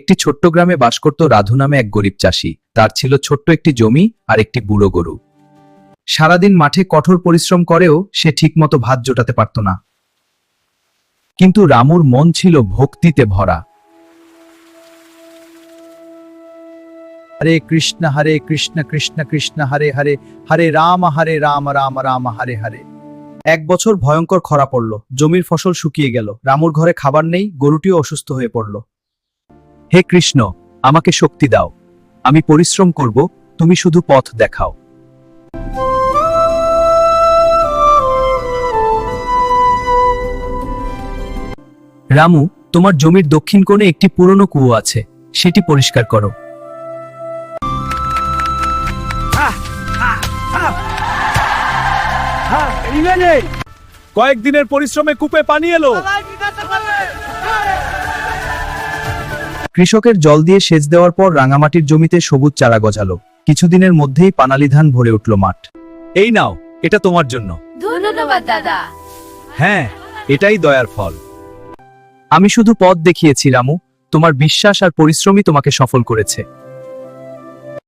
একটি ছোট্ট গ্রামে বাস করত রাধু নামে এক গরিব চাষী। তার ছিল ছোট্ট একটি জমি আর একটি বুড়ো গরু। সারাদিন মাঠে কঠোর পরিশ্রম করেও সে ঠিকমতো ভাত জোটাতে পারত না। কিন্তু রামুর মন ছিল ভক্তিতে ভরা। হরে কৃষ্ণ কৃষ্ণ কৃষ্ণ হরে হরে, হরে রাম রাম রাম হরে হরে। এক বছর ভয়ঙ্কর খরা পড়ল। জমির ফসল শুকিয়ে গেল। রামুর ঘরে খাবার নেই, গরুটিও অসুস্থ হয়ে পড়ল। হে কৃষ্ণ, আমাকে শক্তি দাও। আমি পরিশ্রম করব, তুমি শুধু পথ দেখাও। রামু, তোমার জমির দক্ষিণ কোণে একটি পুরনো কুয়ো আছে, সেটি পরিষ্কার করো। কয়েকদিনের পরিশ্রমে কূপে পানি এলো। কৃষকের জল দিয়ে সেচ দেওয়ার পর রাঙামাটির জমিতে সবুজ চারা গজালো। কিছুদিনের মধ্যেই পানালি ধান ভরে উঠল মাঠ। এই নাও, এটা তোমার জন্য। ধন্যবাদ দাদা। হ্যাঁ, এটাই দয়ার ফল। আমি শুধু পথ দেখিয়েছি রামু, তোমার বিশ্বাস আর পরিশ্রমই তোমাকে সফল করেছে।